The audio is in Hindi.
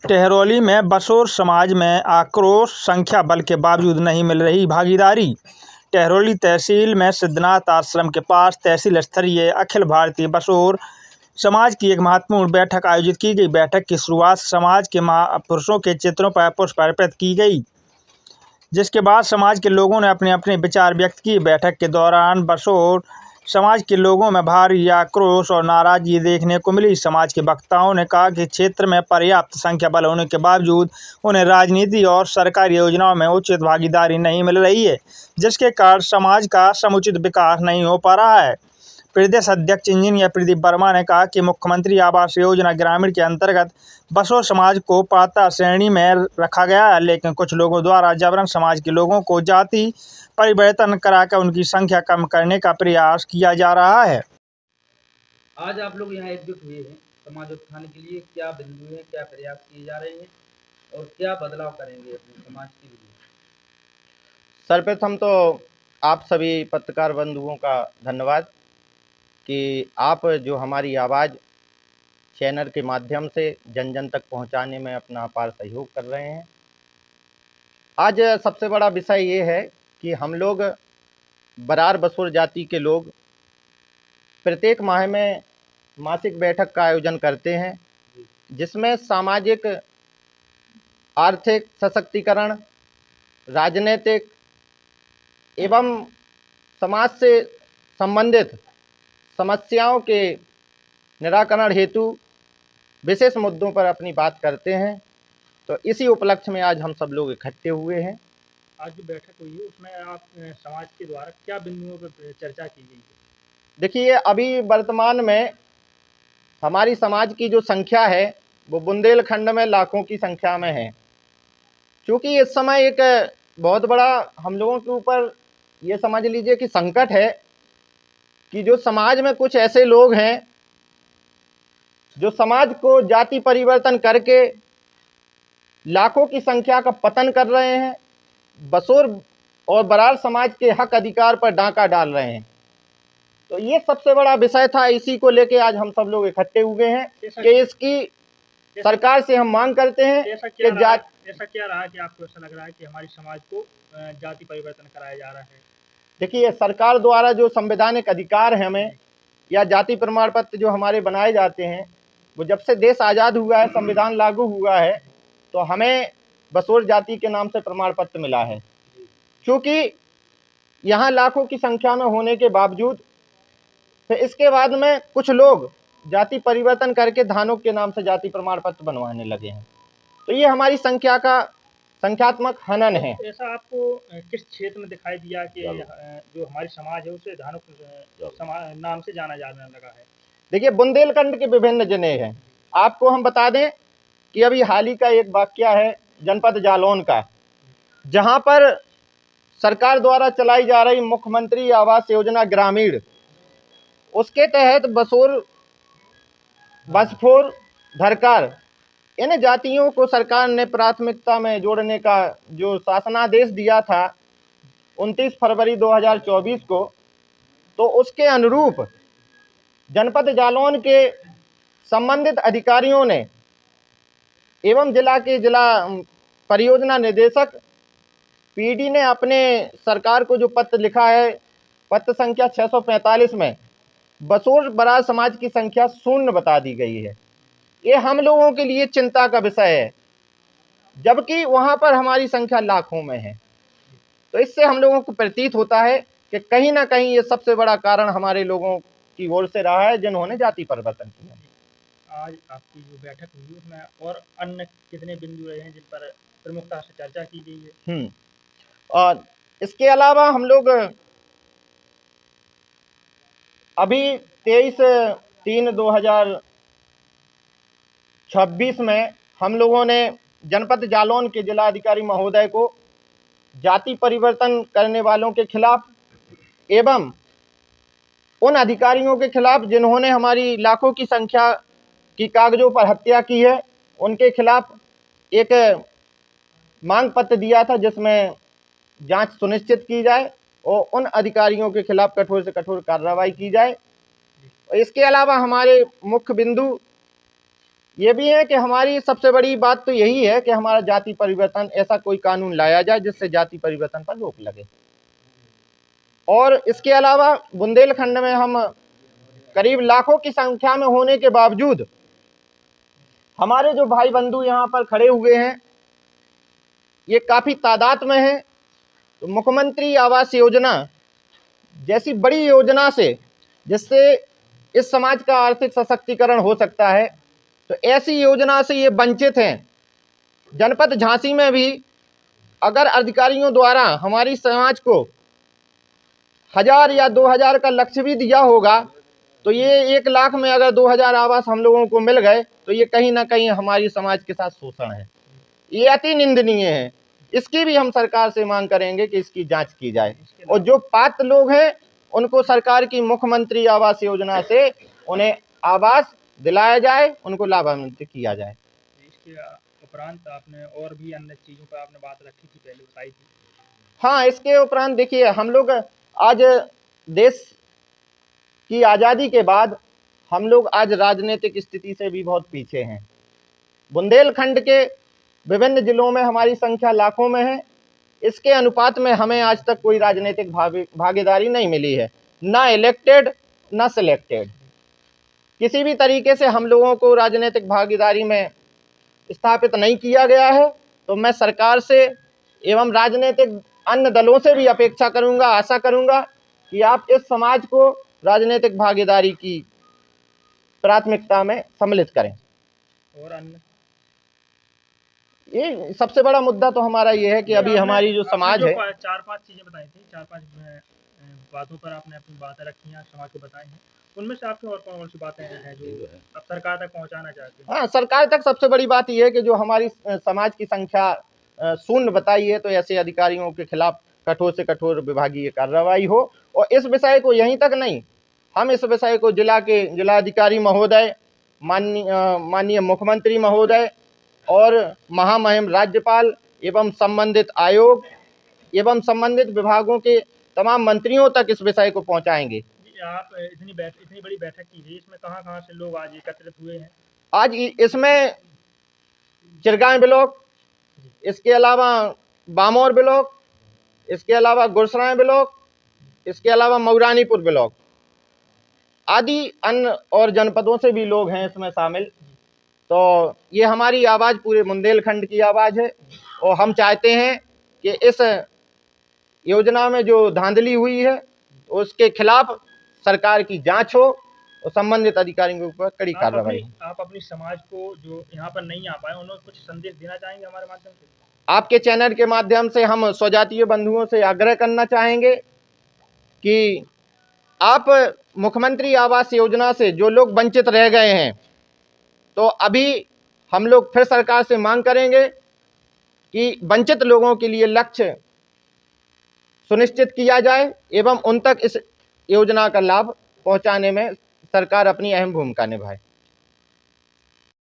टहरौली में बसोर समाज में आक्रोश, संख्या बल के बावजूद नहीं मिल रही भागीदारी। टहरौली तहसील में सिद्धनाथ आश्रम के पास तहसील स्तरीय अखिल भारतीय बसोर समाज की एक महत्वपूर्ण बैठक आयोजित की गई। बैठक की शुरुआत समाज के महापुरुषों के चित्रों पर पुष्प अर्पित की गई, जिसके बाद समाज के लोगों ने अपने अपने विचार व्यक्त किए। बैठक के दौरान बसोर समाज के लोगों में भारी आक्रोश और नाराजगी देखने को मिली। समाज के वक्ताओं ने कहा कि क्षेत्र में पर्याप्त संख्या बल होने के बावजूद उन्हें राजनीति और सरकारी योजनाओं में उचित भागीदारी नहीं मिल रही है, जिसके कारण समाज का समुचित विकास नहीं हो पा रहा है। प्रदेश अध्यक्ष इंजीनियर प्रदीप वर्मा ने कहा कि मुख्यमंत्री आवास योजना ग्रामीण के अंतर्गत बसोर समाज को पात्र श्रेणी में रखा गया है, लेकिन कुछ लोगों द्वारा जबरन समाज के लोगों को जाति परिवर्तन कराकर उनकी संख्या कम करने का प्रयास किया जा रहा है। आज आप लोग यहाँ एकजुट हुए हैं समाज उत्थान के लिए। क्या बिंदु है, क्या प्रयास किए जा रहे हैं और क्या बदलाव करेंगे अपने समाज के लिए? सर्वप्रथम तो आप सभी पत्रकार बंधुओं का धन्यवाद कि आप जो हमारी आवाज़ चैनल के माध्यम से जन जन तक पहुंचाने में अपना अपार सहयोग कर रहे हैं। आज सबसे बड़ा विषय ये है कि हम लोग बरार बसोर जाति के लोग प्रत्येक माह में मासिक बैठक का आयोजन करते हैं, जिसमें सामाजिक आर्थिक सशक्तिकरण, राजनीतिक एवं समाज से संबंधित समस्याओं के निराकरण हेतु विशेष मुद्दों पर अपनी बात करते हैं। तो इसी उपलक्ष्य में आज हम सब लोग इकट्ठे हुए हैं। आज जो बैठक हुई है उसमें आप समाज के द्वारा क्या बिंदुओं पर चर्चा की गई है? देखिए, अभी वर्तमान में हमारी समाज की जो संख्या है वो बुंदेलखंड में लाखों की संख्या में है। क्योंकि इस समय एक बहुत बड़ा हम लोगों के ऊपर ये समझ लीजिए कि संकट है कि जो समाज में कुछ ऐसे लोग हैं जो समाज को जाति परिवर्तन करके लाखों की संख्या का पतन कर रहे हैं, बसोर और बरार समाज के हक अधिकार पर डाका डाल रहे हैं। तो ये सबसे बड़ा विषय था, इसी को लेके आज हम सब लोग इकट्ठे हुए हैं कि इसकी सरकार से हम मांग करते हैं कि ऐसा क्या रहा कि आपको ऐसा लग रहा है कि हमारी समाज को जाति परिवर्तन कराया जा रहा है? देखिए, सरकार द्वारा जो संवैधानिक अधिकार है हमें या जाति प्रमाण पत्र जो हमारे बनाए जाते हैं, वो जब से देश आज़ाद हुआ है, संविधान लागू हुआ है, तो हमें बसोर जाति के नाम से प्रमाण पत्र मिला है। क्योंकि यहाँ लाखों की संख्या में होने के बावजूद फिर इसके बाद में कुछ लोग जाति परिवर्तन करके धानों के नाम से जाति प्रमाण पत्र बनवाने लगे हैं। तो ये हमारी संख्या का संख्यात्मक हनन है। ऐसा आपको किस क्षेत्र में दिखाई दिया कि जो हमारी समाज है उसे धानों नाम से जाना जाने लगा है? देखिए, बुंदेलखंड के विभिन्न जिले हैं। आपको हम बता दें कि अभी हाल ही का एक वाकया है जनपद जालौन का, जहां पर सरकार द्वारा चलाई जा रही मुख्यमंत्री आवास योजना ग्रामीण, उसके तहत बसोर, बसफोर, धरकार इन जातियों को सरकार ने प्राथमिकता में जोड़ने का जो शासनादेश दिया था 29 फरवरी 2024 को, तो उसके अनुरूप जनपद जालौन के संबंधित अधिकारियों ने एवं जिला परियोजना निदेशक पीडी ने अपने सरकार को जो पत्र लिखा है, पत्र संख्या 645 में बसोर बरार समाज की संख्या 0 बता दी गई है। ये हम लोगों के लिए चिंता का विषय है, जबकि वहां पर हमारी संख्या लाखों में है। तो इससे हम लोगों को प्रतीत होता है कि कहीं ना कहीं ये सबसे बड़ा कारण हमारे लोगों की ओर से रहा है जिन्होंने जाति परिवर्तन किया। आज आपकी जो बैठक हुई उसमें और अन्य कितने बिंदु रहे हैं जिन पर प्रमुखता से चर्चा की गई है? और इसके अलावा हम लोग अभी 23/3/2026 में हम लोगों ने जनपद जालौन के जिलाधिकारी महोदय को जाति परिवर्तन करने वालों के खिलाफ एवं उन अधिकारियों के खिलाफ जिन्होंने हमारी लाखों की संख्या की कागजों पर हत्या की है, उनके खिलाफ एक मांग पत्र दिया था जिसमें जांच सुनिश्चित की जाए और उन अधिकारियों के खिलाफ कठोर से कठोर कार्रवाई की जाए। इसके अलावा हमारे मुख्य बिंदु ये भी है कि हमारी सबसे बड़ी बात तो यही है कि हमारा जाति परिवर्तन, ऐसा कोई कानून लाया जाए जिससे जाति परिवर्तन पर रोक लगे। और इसके अलावा बुंदेलखंड में हम करीब लाखों की संख्या में होने के बावजूद हमारे जो भाई बंधु यहाँ पर खड़े हुए हैं ये काफ़ी तादाद में हैं। तो मुख्यमंत्री आवास योजना जैसी बड़ी योजना से जिससे इस समाज का आर्थिक सशक्तिकरण हो सकता है, तो ऐसी योजना से ये वंचित हैं। जनपद झांसी में भी अगर अधिकारियों द्वारा हमारी समाज को 1000 या 2000 का लक्ष्य भी दिया होगा, तो ये 1 लाख में अगर 2000 आवास हम लोगों को मिल गए तो ये कहीं ना कहीं हमारी समाज के साथ शोषण है। ये अति निंदनीय है। इसकी भी हम सरकार से मांग करेंगे कि इसकी जांच की जाए और जो पात्र लोग हैं उनको सरकार की मुख्यमंत्री आवास योजना से उन्हें आवास दिलाया जाए, उनको लाभान्वित किया जाए। इसके उपरांत आपने और भी अन्य चीज़ों पर आपने बात रखी थी, पहले बताई थी। हाँ, इसके उपरांत देखिए, हम लोग आज देश की आज़ादी के बाद हम लोग आज राजनीतिक स्थिति से भी बहुत पीछे हैं। बुंदेलखंड के विभिन्न जिलों में हमारी संख्या लाखों में है। इसके अनुपात में हमें आज तक कोई राजनीतिक भागीदारी नहीं मिली है, ना इलेक्टेड ना सिलेक्टेड। किसी भी तरीके से हम लोगों को राजनीतिक भागीदारी में स्थापित नहीं किया गया है। तो मैं सरकार से एवं राजनीतिक अन्य दलों से भी अपेक्षा करूंगा, आशा करूंगा कि आप इस समाज को राजनीतिक भागीदारी की प्राथमिकता में सम्मिलित करें। और अन्य ये सबसे बड़ा मुद्दा तो हमारा ये है कि अभी हमारी जो समाज है, 4-5 चीज़ें बताई थी, 4-5 बातों पर आपने अपनी बातें रखी हैं, समाज को बताई हैं। उनमें से आपकी और कौन सी बातें हैं जो अब सरकार तक पहुंचाना चाहते हैं? हाँ, सरकार तक सबसे बड़ी बात यह है कि जो हमारी समाज की संख्या शून्य बताई है, तो ऐसे अधिकारियों के खिलाफ कठोर से कठोर विभागीय कार्रवाई हो। और इस विषय को यहीं तक नहीं, हम इस विषय को जिलाधिकारी महोदय, माननीय मुख्यमंत्री महोदय और महामहिम राज्यपाल एवं संबंधित आयोग एवं संबंधित विभागों के तमाम मंत्रियों तक इस विषय को पहुंचाएंगे। आप इतनी बड़ी बैठक की थी, इसमें कहाँ से लोग आज एकत्रित हुए हैं? आज इसमें चिरगांव ब्लॉक, इसके अलावा बामौर ब्लॉक, इसके अलावा गुरसराय ब्लॉक, इसके अलावा मऊरानीपुर ब्लॉक आदि अन्य और जनपदों से भी लोग हैं इसमें शामिल। तो ये हमारी आवाज़ पूरे बुंदेलखंड की आवाज़ है और हम चाहते हैं कि इस योजना में जो धांधली हुई है उसके खिलाफ सरकार की जांच हो और संबंधित अधिकारियों के ऊपर कड़ी कार्रवाई हो। आप अपनी समाज को जो यहाँ पर नहीं आ पाए उन्हें कुछ संदेश देना चाहेंगे हमारे माध्यम से? आपके चैनल के माध्यम से हम स्वजातीय बंधुओं से आग्रह करना चाहेंगे कि आप मुख्यमंत्री आवास योजना से जो लोग वंचित रह गए हैं, तो अभी हम लोग फिर सरकार से मांग करेंगे कि वंचित लोगों के लिए लक्ष्य सुनिश्चित किया जाए एवं उन तक इस योजना का लाभ पहुंचाने में सरकार अपनी अहम भूमिका निभाए।